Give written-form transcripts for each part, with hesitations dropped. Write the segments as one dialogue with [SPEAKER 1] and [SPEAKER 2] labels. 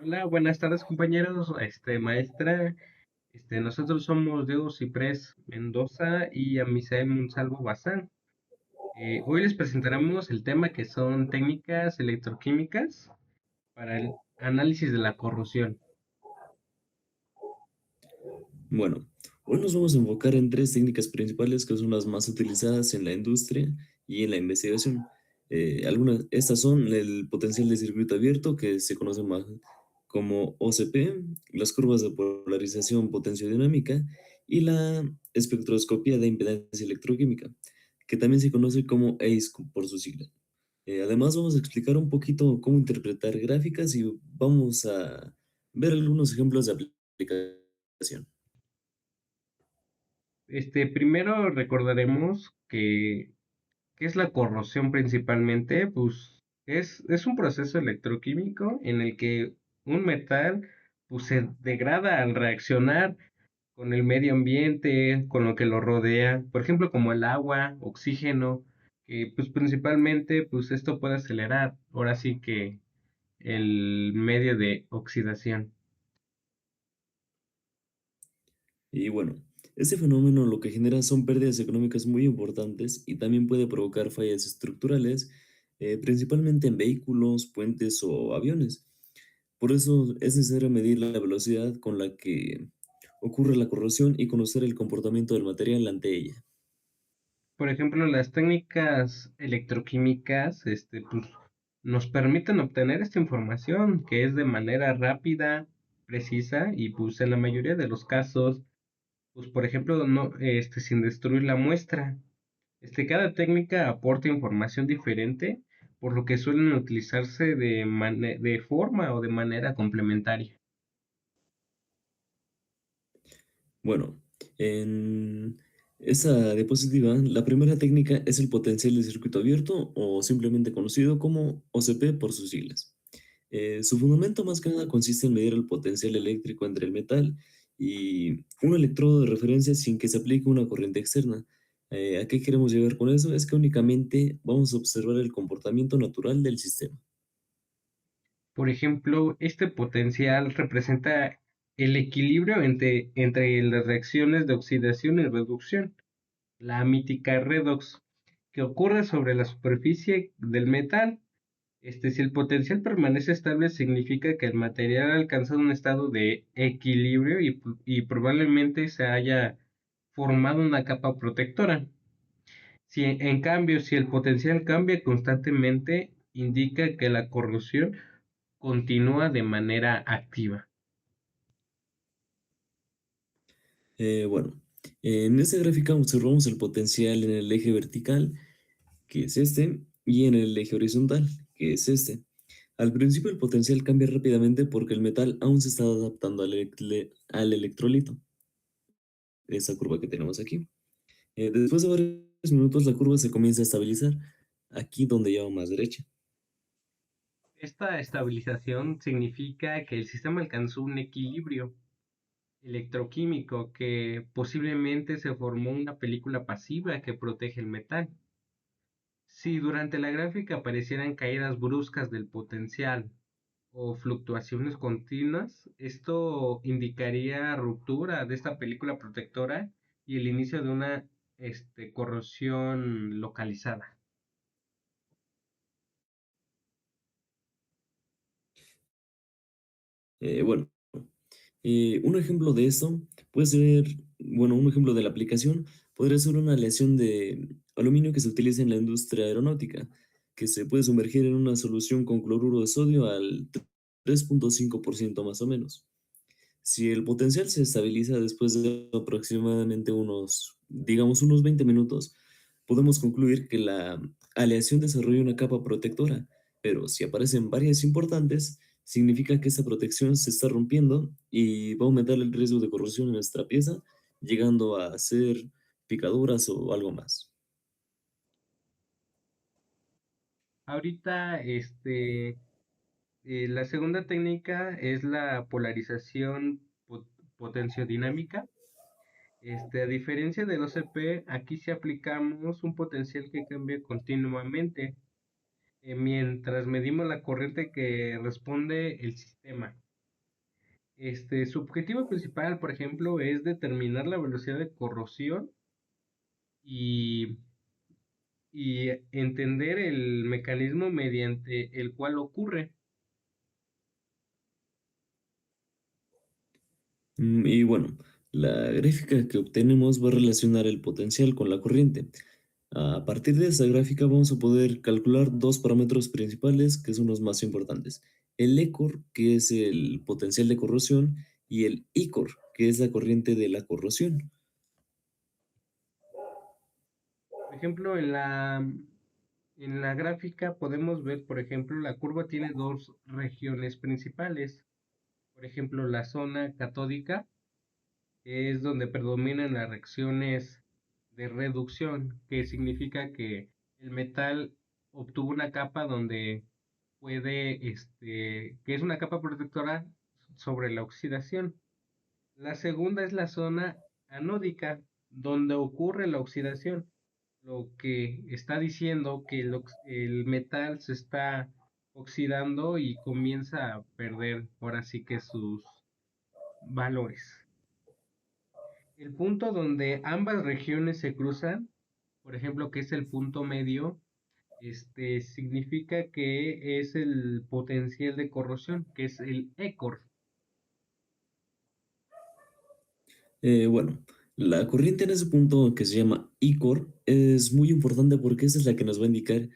[SPEAKER 1] Hola, buenas tardes compañeros, maestra, nosotros somos Diego Ciprés Mendoza y Amisael Monsalvo Bazán. Hoy les presentaremos el tema que son técnicas electroquímicas para el análisis de la corrosión.
[SPEAKER 2] Bueno, hoy nos vamos a enfocar en tres técnicas principales que son las más utilizadas en la industria y en la investigación. Estas son el potencial de circuito abierto, que se conoce más como OCP, las curvas de polarización potenciodinámica y la espectroscopía de impedancia electroquímica, que también se conoce como ACE por su sigla. Además, vamos a explicar un poquito cómo interpretar gráficas y vamos a ver algunos ejemplos de aplicación.
[SPEAKER 1] Primero recordaremos que, ¿qué es la corrosión principalmente? Pues es un proceso electroquímico en el que un metal pues, se degrada al reaccionar con el medio ambiente, con lo que lo rodea, por ejemplo, como el agua, oxígeno, que pues principalmente pues esto puede acelerar, ahora sí que el medio de oxidación.
[SPEAKER 2] Y bueno, este fenómeno lo que genera son pérdidas económicas muy importantes y también puede provocar fallas estructurales, principalmente en vehículos, puentes o aviones. Por eso es necesario medir la velocidad con la que ocurre la corrosión y conocer el comportamiento del material ante ella.
[SPEAKER 1] Por ejemplo, las técnicas electroquímicas, pues, nos permiten obtener esta información que es de manera rápida, precisa y pues en la mayoría de los casos, pues por ejemplo, no, sin destruir la muestra. Cada técnica aporta información diferente, por lo que suelen utilizarse de forma o de manera complementaria.
[SPEAKER 2] Bueno, en esa diapositiva, la primera técnica es el potencial de circuito abierto o simplemente conocido como OCP por sus siglas. Su fundamento más que nada consiste en medir el potencial eléctrico entre el metal y un electrodo de referencia sin que se aplique una corriente externa. ¿A qué queremos llegar con eso? Es que únicamente vamos a observar el comportamiento natural del sistema.
[SPEAKER 1] Por ejemplo, este potencial representa el equilibrio entre las reacciones de oxidación y reducción, la mítica redox, que ocurre sobre la superficie del metal. Si el potencial permanece estable, significa que el material ha alcanzado un estado de equilibrio y probablemente se haya formado una capa protectora. Si en cambio, si el potencial cambia constantemente, indica que la corrosión continúa de manera activa.
[SPEAKER 2] Bueno, en esta gráfica observamos el potencial en el eje vertical, que es este, y en el eje horizontal, que es este. Al principio el potencial cambia rápidamente porque el metal aún se está adaptando al electrolito, esa curva que tenemos aquí. Después de varios minutos la curva se comienza a estabilizar, aquí donde lleva más derecha.
[SPEAKER 1] Esta estabilización significa que el sistema alcanzó un equilibrio electroquímico que posiblemente se formó una película pasiva que protege el metal. Si durante la gráfica aparecieran caídas bruscas del potencial o fluctuaciones continuas, esto indicaría ruptura de esta película protectora y el inicio de una corrosión localizada.
[SPEAKER 2] Bueno, un ejemplo de esto puede ser, bueno, un ejemplo de la aplicación podría ser una aleación de aluminio que se utiliza en la industria aeronáutica, que se puede sumergir en una solución con cloruro de sodio al 3,5% más o menos. Si el potencial se estabiliza después de aproximadamente digamos, unos 20 minutos, podemos concluir que la aleación desarrolla una capa protectora, pero si aparecen varias importantes, significa que esta protección se está rompiendo y va a aumentar el riesgo de corrosión en nuestra pieza, llegando a ser picaduras o algo más.
[SPEAKER 1] Ahorita, la segunda técnica es la polarización potenciodinámica. A diferencia del OCP, aquí sí aplicamos un potencial que cambia continuamente mientras medimos la corriente que responde el sistema. Su objetivo principal, por ejemplo, es determinar la velocidad de corrosión y, y entender el mecanismo mediante el cual ocurre.
[SPEAKER 2] Y bueno, la gráfica que obtenemos va a relacionar el potencial con la corriente. A partir de esta gráfica vamos a poder calcular dos parámetros principales que son los más importantes. El ECOR, que es el potencial de corrosión, y el ICOR, que es la corriente de la corrosión.
[SPEAKER 1] Por ejemplo, en la gráfica podemos ver, por ejemplo, la curva tiene dos regiones principales. Por ejemplo, la zona catódica es donde predominan las reacciones de reducción, que significa que el metal obtuvo una capa donde que es una capa protectora sobre la oxidación. La segunda es la zona anódica, donde ocurre la oxidación, lo que está diciendo que el metal se está oxidando y comienza a perder ahora sí que sus valores. El punto donde ambas regiones se cruzan, por ejemplo, que es el punto medio, significa que es el potencial de corrosión, que es el ECOR.
[SPEAKER 2] Bueno, la corriente en ese punto que se llama ICOR es muy importante porque esa es la que nos va a indicar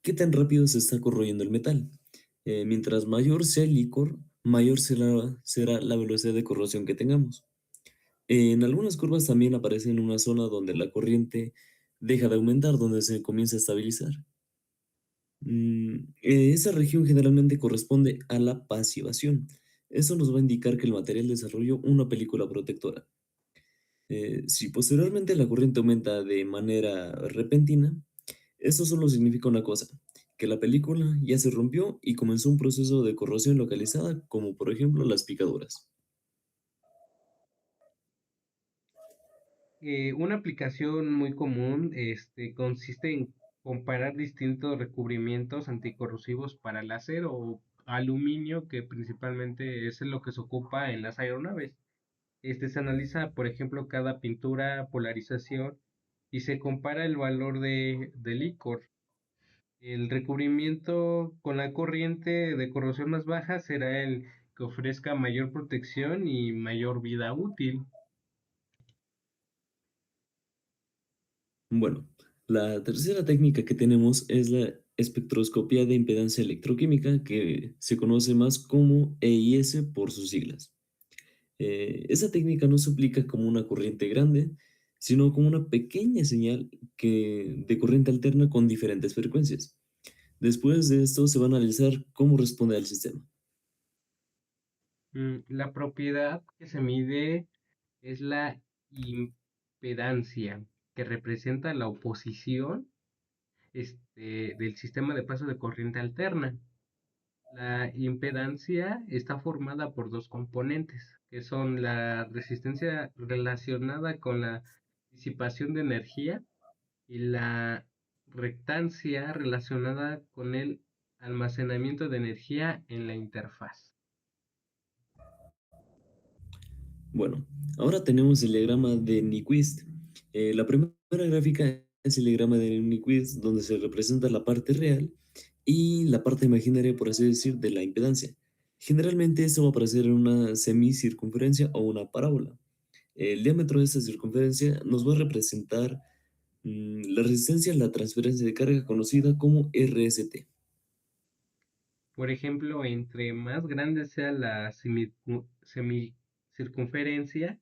[SPEAKER 2] qué tan rápido se está corroyendo el metal. Mientras mayor sea el ICOR, mayor será la velocidad de corrosión que tengamos. En algunas curvas también aparece en una zona donde la corriente deja de aumentar, donde se comienza a estabilizar. Esa región generalmente corresponde a la pasivación. Eso nos va a indicar que el material desarrolló una película protectora. Si posteriormente la corriente aumenta de manera repentina, eso solo significa una cosa, que la película ya se rompió y comenzó un proceso de corrosión localizada, como por ejemplo las picaduras.
[SPEAKER 1] Una aplicación muy común consiste en comparar distintos recubrimientos anticorrosivos para el acero o aluminio, que principalmente es lo que se ocupa en las aeronaves. Se analiza, por ejemplo, cada pintura, polarización y se compara el valor del licor. El recubrimiento con la corriente de corrosión más baja será el que ofrezca mayor protección y mayor vida útil.
[SPEAKER 2] Bueno, la tercera técnica que tenemos es la espectroscopía de impedancia electroquímica, que se conoce más como EIS por sus siglas. Esa técnica no se aplica como una corriente grande, sino como una pequeña señal de corriente alterna con diferentes frecuencias. Después de esto se va a analizar cómo responde al sistema.
[SPEAKER 1] La propiedad que se mide es la impedancia, que representa la oposición del sistema de paso de corriente alterna. La impedancia está formada por dos componentes, que son la resistencia relacionada con la disipación de energía y la rectancia relacionada con el almacenamiento de energía en la interfaz.
[SPEAKER 2] Bueno, ahora tenemos el diagrama de Nyquist. La primera gráfica es el diagrama de Nyquist, donde se representa la parte real y la parte imaginaria, por así decir, de la impedancia. Generalmente esto va a aparecer en una semicircunferencia o una parábola. El diámetro de esta circunferencia nos va a representar la resistencia a la transferencia de carga conocida como RST.
[SPEAKER 1] Por ejemplo, entre más grande sea la semicircunferencia,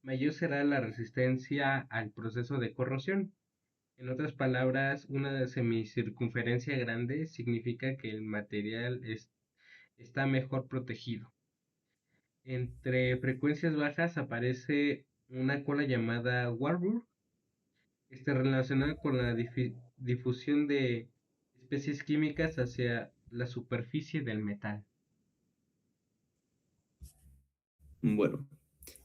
[SPEAKER 1] mayor será la resistencia al proceso de corrosión. En otras palabras, una semicircunferencia grande significa que el material está mejor protegido. Entre frecuencias bajas aparece una cola llamada Warburg, relacionada con la difusión de especies químicas hacia la superficie del metal.
[SPEAKER 2] Bueno,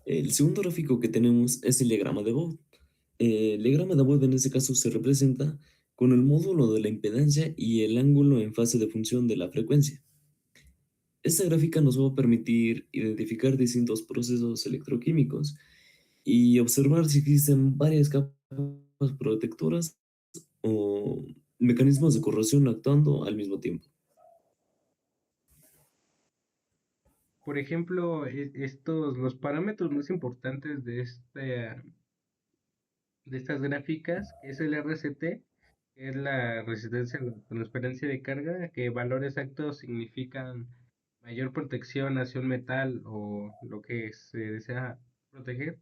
[SPEAKER 2] el segundo gráfico que tenemos es el diagrama de Bode. El diagrama de Bode en este caso se representa con el módulo de la impedancia y el ángulo en fase de función de la frecuencia. Esta gráfica nos va a permitir identificar distintos procesos electroquímicos y observar si existen varias capas protectoras o mecanismos de corrosión actuando al mismo tiempo.
[SPEAKER 1] Por ejemplo, los parámetros más importantes de estas gráficas, que es el RCT, que es la resistencia a la transferencia de carga, que valores exactos significan mayor protección hacia un metal o lo que se desea proteger,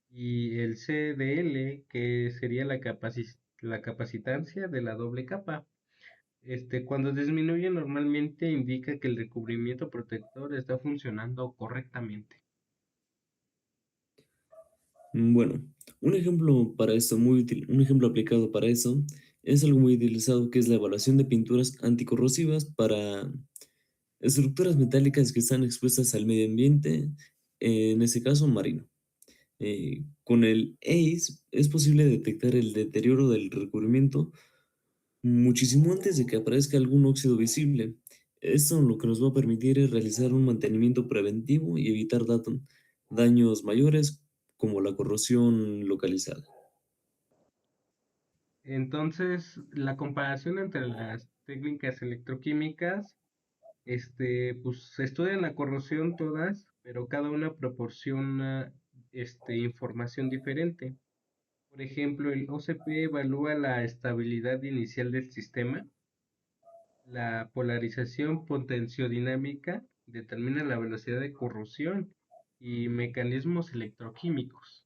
[SPEAKER 1] y el CDL, que sería la capacitancia de la doble capa. Cuando disminuye normalmente indica que el recubrimiento protector está funcionando correctamente.
[SPEAKER 2] Bueno, un ejemplo para esto un ejemplo aplicado para eso es algo muy utilizado que es la evaluación de pinturas anticorrosivas para estructuras metálicas que están expuestas al medio ambiente, en ese caso marino. Con el ACE es posible detectar el deterioro del recubrimiento muchísimo antes de que aparezca algún óxido visible. Esto lo que nos va a permitir es realizar un mantenimiento preventivo y evitar daños mayores como la corrosión localizada.
[SPEAKER 1] Entonces, la comparación entre las técnicas electroquímicas, pues se estudian la corrosión todas, pero cada una proporciona, información diferente. Por ejemplo, el OCP evalúa la estabilidad inicial del sistema, la polarización potenciodinámica determina la velocidad de corrosión y mecanismos electroquímicos.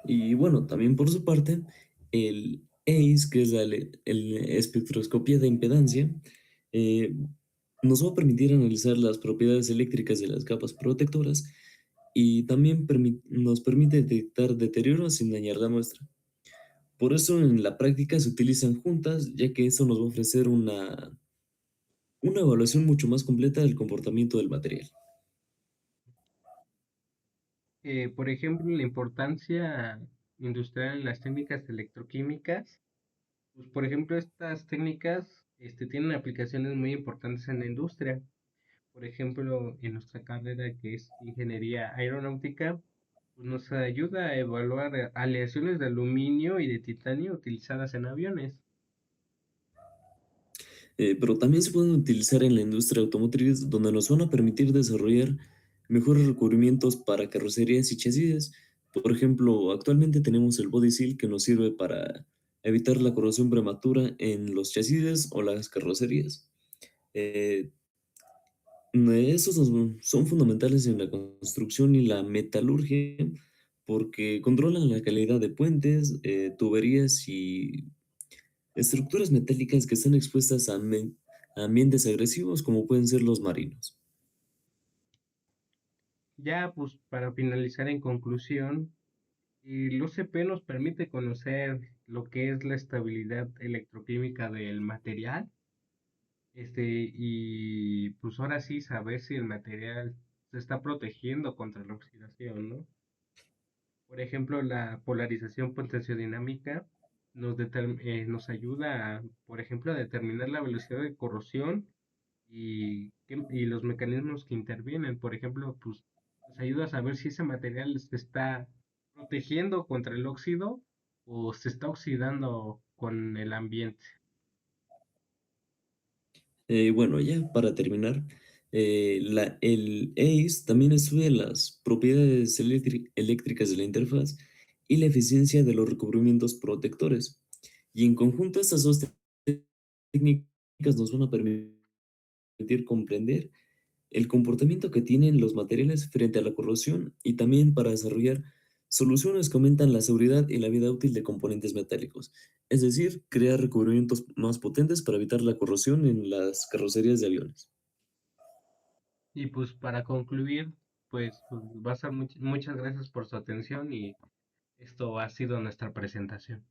[SPEAKER 2] Y bueno, también por su parte, el ACE, que es la espectroscopía de impedancia, eh, nos va a permitir analizar las propiedades eléctricas de las capas protectoras y también nos permite detectar deterioro sin dañar la muestra. Por eso en la práctica se utilizan juntas, ya que eso nos va a ofrecer una evaluación mucho más completa del comportamiento del material.
[SPEAKER 1] Por ejemplo, la importancia industrial en las técnicas electroquímicas, pues por ejemplo, estas técnicas tienen aplicaciones muy importantes en la industria. Por ejemplo, en nuestra carrera que es ingeniería aeronáutica, pues nos ayuda a evaluar aleaciones de aluminio y de titanio utilizadas en aviones.
[SPEAKER 2] Pero también se pueden utilizar en la industria automotriz, donde nos van a permitir desarrollar mejores recubrimientos para carrocerías y chasis. Por ejemplo, actualmente tenemos el Body Seal que nos sirve para evitar la corrosión prematura en los chasis o las carrocerías. Eh, Esos son fundamentales en la construcción y la metalurgia porque controlan la calidad de puentes, tuberías y estructuras metálicas que están expuestas a ambientes agresivos como pueden ser los marinos.
[SPEAKER 1] Ya, pues para finalizar en conclusión, el OCP nos permite conocer lo que es la estabilidad electroquímica del material, y pues ahora sí saber si el material se está protegiendo contra la oxidación, ¿no? Por ejemplo, la polarización potenciodinámica nos ayuda, por ejemplo, a determinar la velocidad de corrosión y los mecanismos que intervienen. Por ejemplo, pues nos ayuda a saber si ese material se está protegiendo contra el óxido o se está oxidando con el ambiente.
[SPEAKER 2] Bueno, ya para terminar, el ACE también estudia las propiedades eléctricas de la interfaz y la eficiencia de los recubrimientos protectores. Y en conjunto estas dos técnicas nos van a permitir comprender el comportamiento que tienen los materiales frente a la corrosión y también para desarrollar soluciones que aumentan la seguridad y la vida útil de componentes metálicos, es decir, crear recubrimientos más potentes para evitar la corrosión en las carrocerías de aviones.
[SPEAKER 1] Y pues para concluir, pues va a ser muchas gracias por su atención y esto ha sido nuestra presentación.